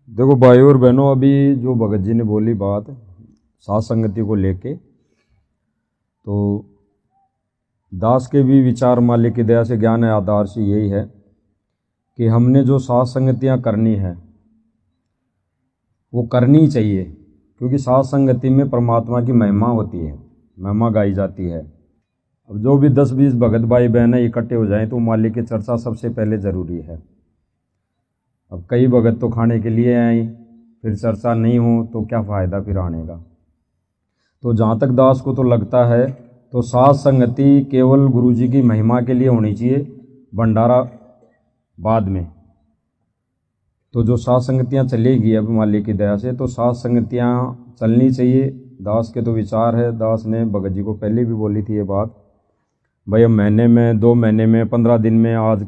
देखो भाई और बहनों, अभी जो भगत जी ने बोली बात साथ संगति को लेके, तो दास के भी विचार मालिक की दया से ज्ञान आधार से यही है कि हमने जो साथ संगतियाँ करनी है वो करनी चाहिए, क्योंकि साथ संगति में परमात्मा की महिमा होती है, महिमा गाई जाती है। अब जो भी 10-20 भगत भाई बहनें इकट्ठे हो जाएं तो मालिक की चर्चा सबसे पहले ज़रूरी है। अब कई भगत तो खाने के लिए आए, फिर चर्चा नहीं हो तो क्या फ़ायदा फिर आने का। तो जहाँ तक दास को तो लगता है तो साथ संगति केवल गुरुजी की महिमा के लिए होनी चाहिए, भंडारा बाद में। तो जो साथ संगतियाँ चलेगी अब मालिक की दया से, तो साथ संगतियाँ चलनी चाहिए। दास के तो विचार है, दास ने भगत जी को पहले भी बोली थी ये बात, भाई अब महीने में, 2 महीने में, 15 दिन में, आज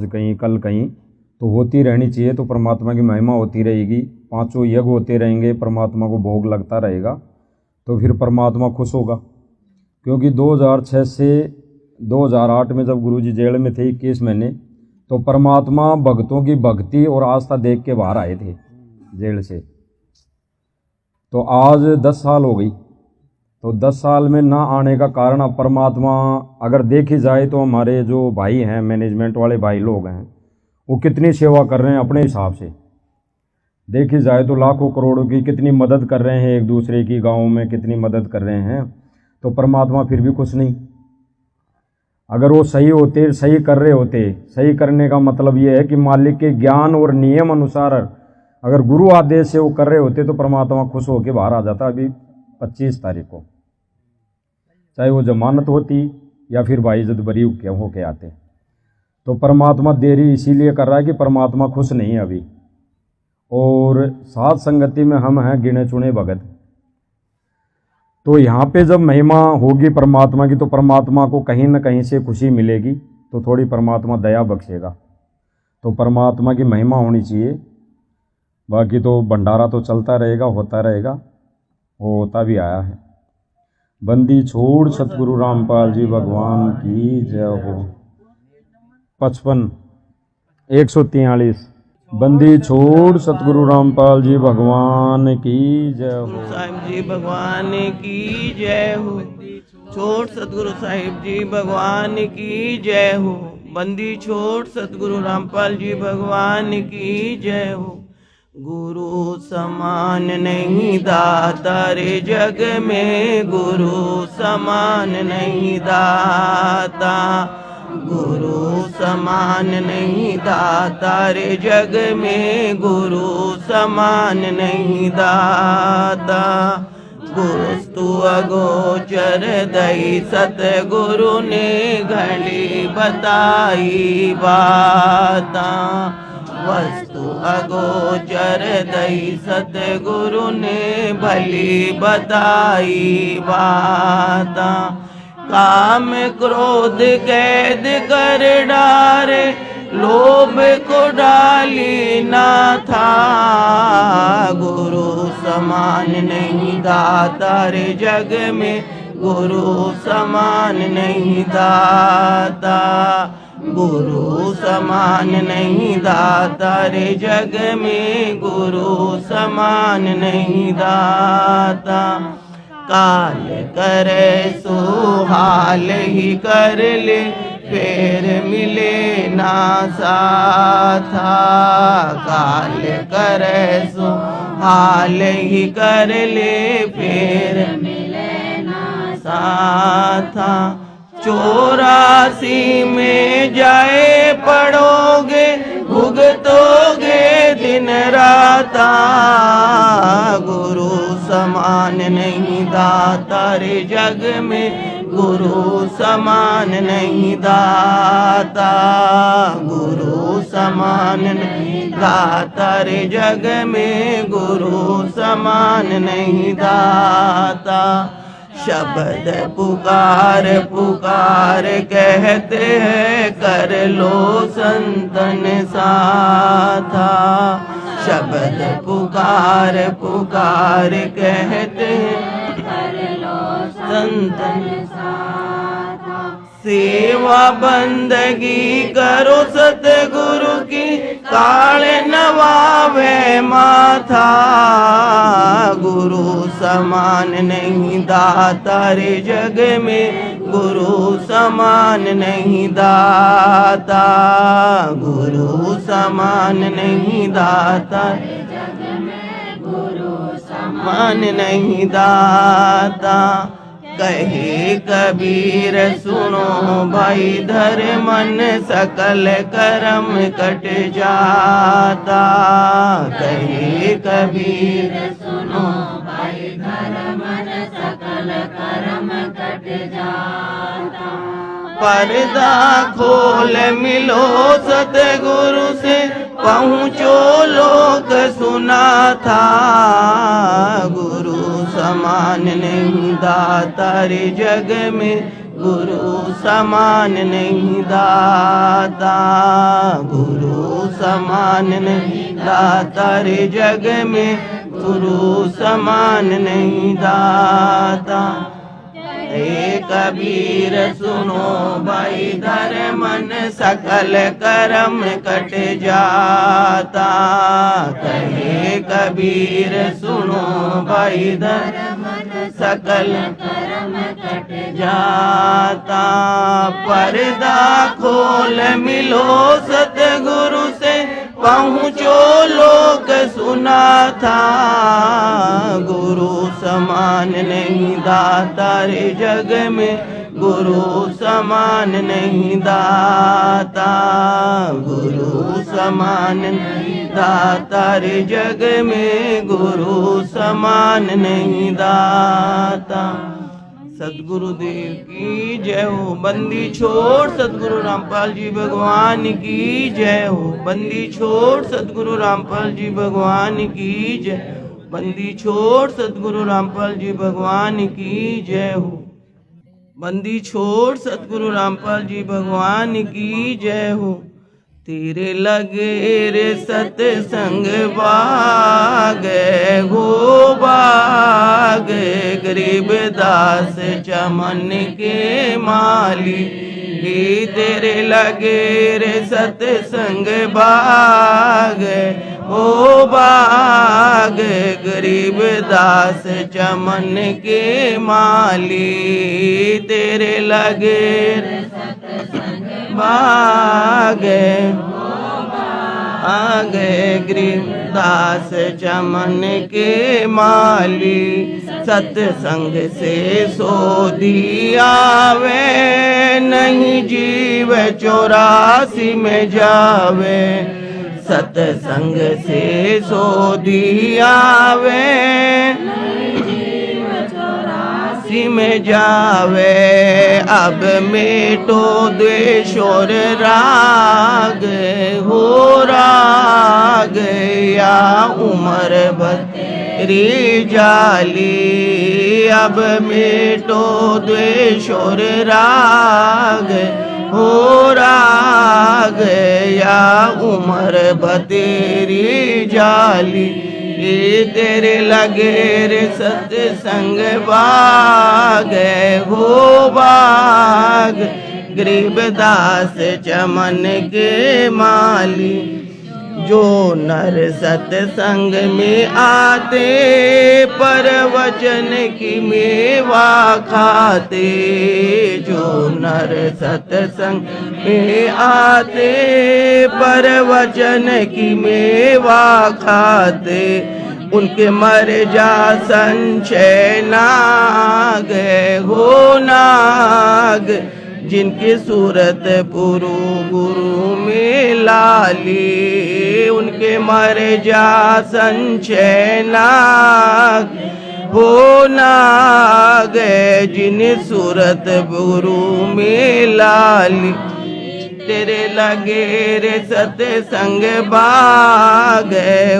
कहीं कल कहीं, तो होती रहनी चाहिए। तो परमात्मा की महिमा होती रहेगी, 5 यज्ञ होते रहेंगे, परमात्मा को भोग लगता रहेगा, तो फिर परमात्मा खुश होगा। क्योंकि 2006 से 2008 में जब गुरुजी जेल में थे 21 महीने, तो परमात्मा भक्तों की भक्ति और आस्था देख के बाहर आए थे जेल से। तो आज 10 साल हो गई, तो 10 साल में ना आने का कारण, अब परमात्मा अगर देखी जाए तो हमारे जो भाई हैं, मैनेजमेंट वाले भाई लोग हैं, वो कितनी सेवा कर रहे हैं अपने हिसाब से। देखी जाए तो लाखों करोड़ों की कितनी मदद कर रहे हैं, एक दूसरे की गाँव में कितनी मदद कर रहे हैं, तो परमात्मा फिर भी खुश नहीं। अगर वो सही होते, सही कर रहे होते, सही करने का मतलब ये है कि मालिक के ज्ञान और नियम अनुसार अगर गुरु आदेश से वो कर रहे होते तो परमात्मा खुश होकर बाहर आ जाता अभी 25 तारीख को, चाहे वो जमानत होती या फिर भाई जद बरी होके आते। तो परमात्मा देरी इसीलिए कर रहा है कि परमात्मा खुश नहीं है अभी। और साथ संगति में हम हैं गिने चुने भगत, तो यहाँ पे जब महिमा होगी परमात्मा की, तो परमात्मा को कहीं ना कहीं से खुशी मिलेगी, तो थोड़ी परमात्मा दया बख्शेगा। तो परमात्मा की महिमा होनी चाहिए। बाकी तो भंडारा तो चलता रहेगा, होता रहेगा, वो होता भी आया है। बंदी छोड़ सतगुरु रामपाल जी भगवान की जय हो। 55 143 बंदी छोड़ सतगुरु रामपाल जी भगवान की जय हो। साहिब जी भगवान की जय हो। छोड़ सतगुरु साहिब जी भगवान की जय हो। बंदी छोड़ सतगुरु रामपाल जी भगवान की जय हो। गुरु समान नहीं दाता रे जग में, गुरु समान नहीं दाता, गुरु समान नहीं दाता रे जग में, गुरु समान नहीं दाता। गुरु अगोचर दई सतगुरु ने घड़ी बताई बाता, वस्तु अगोचर दई सतगुरु ने भली बताई बाता। काम क्रोध कैद कर डारे, लोभ को डाली ना था, गुरु समान नहीं दाता रे जग में, गुरु समान नहीं दाता, गुरु समान नहीं दाता रे जग में, गुरु समान नहीं दाता। काल करे सो हाल ही कर ले, फिर मिले ना साथा, काल करे सो हाल ही कर ले, फिर मिले ना साथा। 84 में जाए पड़ोगे, भुगतोगे दिन राता, गुरु समान नहीं दाता रे जग में, गुरु समान नहीं दाता, गुरु समान नहीं दाता रे जग में, गुरु समान नहीं दाता। शब्द पुकार पुकार कहते हैं, कर लो संतन साथा, शब्द पुकार पुकार कहते हैं, कर लो संतन साथा। सेवा बंदगी करो सतगुरु की, काले नवावे माथा। गुरु समान नहीं दाता रे जग में, गुरु समान नहीं दाता। गुरु समान नहीं दाता, मान नहीं दाता। कहे कबीर सुनो भाई धर मन, सकल कर्म कट जाता। कहे कबीर सुनो भाई धर मन, सकल कर्म कट जाता। पर्दा खोल मिलो सतगुरु से, पहुँचो लोक सुना था। गुरु समान नहीं दाता रे जग में, गुरु समान नहीं दाता। गुरु समान नहीं दाता रे जग में, गुरु समान नहीं दाता। हे कबीर सुनो भाई धर मन, सकल कर्म कट जाता। कहे कबीर सुनो भाई धर मन, सकल कर्म कट जाता। पर्दा खोल मिलो सतगुरु से, पहुँचो लोक सुना था। गुरु समान नहीं दाता रे जग में, गुरु समान नहीं दाता। गुरु समान नहीं दाता रे जग में, गुरु समान नहीं दाता। सतगुरुदेव की जय हो। बंदी छोड़ सतगुरु रामपाल जी भगवान की जय हो। बंदी छोड़ सतगुरु रामपाल जी भगवान की जय। बंदी छोड़ सतगुरु रामपाल जी भगवान की जय हो। बंदी छोड़ सतगुरु रामपाल जी भगवान की जय हो। तेरे लगे रे सतसंग बागे हो बागे, गरीब दास चमन के माली। तेरे लगे रे सतसंग बागे हो बागे, गरीब दास चमन के माली। तेरे लगे रे सतसंग बागे आगे, गरीबदास चमन के माली। सत्संग से सोधी आवे, नहीं जीव 84 में जावे। सत्संग से सोधी आवे, में जावे। अब मेटो द्वेष और राग हो राग, या उम्र भरी जाली। अब मेटो द्वेष और राग हो राग, या उम्र भतेरी जाली। ये तेरे लगे रे सत्संग बाग हो बाग, गरीबदास चमन के माली। जो नर सत्संग में आते, पर वचन की मेवा खाते। जो नर सत्संग में आते, पर वचन की मेवा खाते। उनके मर जा संशय नाग हो नाग, जिनकी सूरत पुरु गुरु में लाली। उनके मर जा संशय नाग हो नाग, जिन सूरत गुरु में लाली। तेरे लगे रे सत्संग बाग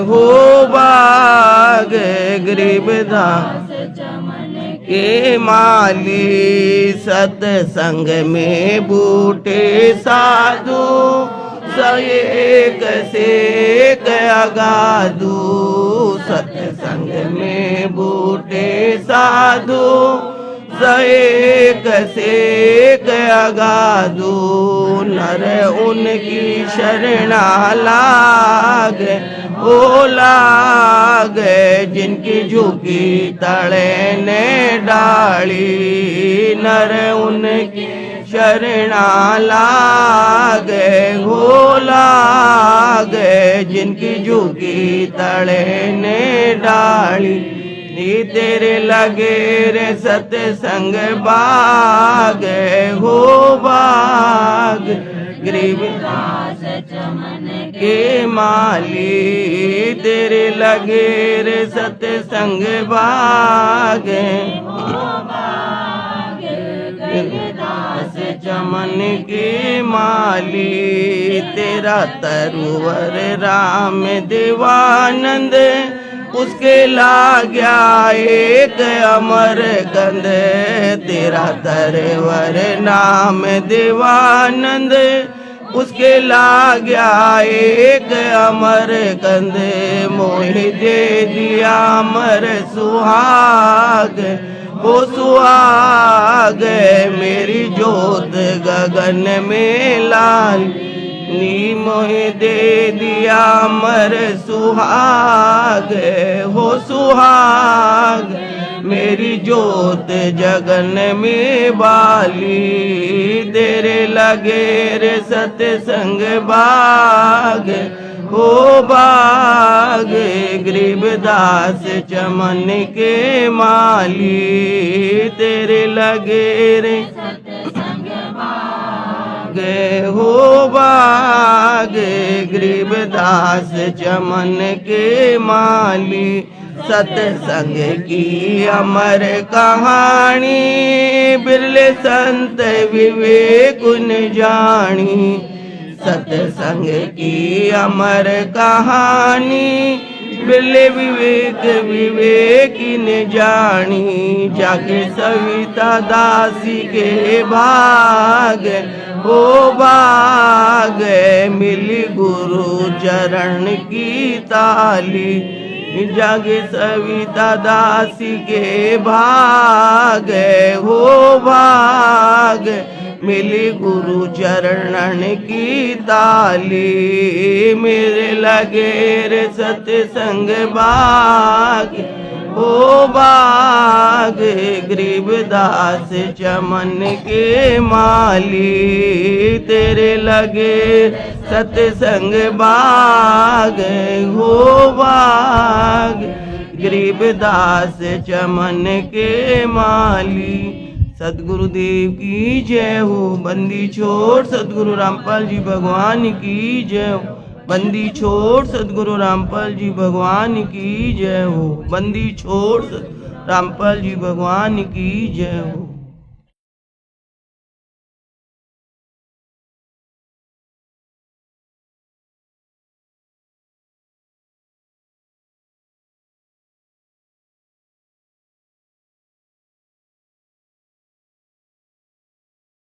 हो बाग, गरीबदास के माली। सत्संग में बूटे साधु, एक से अगाधु। सत्संग में बूटे साधु, सेक सेक अगाधु नर उनकी शरणा लागे ओ लागे जिनकी झुकी तले ने डाली नर उनकी शरणा लागे हो लागे जिनकी झुकी तले ने डाली नी तेरे लगे रे सत्संग बाग हो बाग गरीबदास चमन के माली तेरे लगे रे सत्संग बाग गरीबदास चमन के माली तेरा तरुवर राम देवानंद उसके लाग्या एक अमर कंद तेरा तरवर नाम देवानंद उसके लाग्या एक अमर कंद मोहि दे दिया अमर सुहाग वो सुहाग मेरी जोत गगन में लाल नी मोहि दे दिया अमर सुहाग हो सुहाग मेरी जोत जगन में बाली तेरे लगे रे सत्संग बाग हो बाग गरीबदास चमन के माली तेरे लगे रे हो बाग गरीबदास चमन के माली सत्संग की अमर कहानी बिरले संत विवेक न जानी सत्संग की अमर कहानी बिरले विवेक विवेक न जानी जाके सविता दासी के भाग हो बाग मिली गुरु चरण की ताली जागे सविता दासी के भाग हो भाग मिली गुरु चरणन की ताली मेरे लगे रे सत्संग बाग हो बाग गरीबदास चमन के माली तेरे लगे सत्संग बाग हो बाग गरीबदास चमन के माली सदगुरुदेव की जय हो। बंदी छोड़ सदगुरु रामपाल जी भगवान की जय हो। बंदी छोड़ सदगुरु रामपाल जी भगवान की जय हो। बंदी छोड़ रामपाल जी भगवान की जय हो।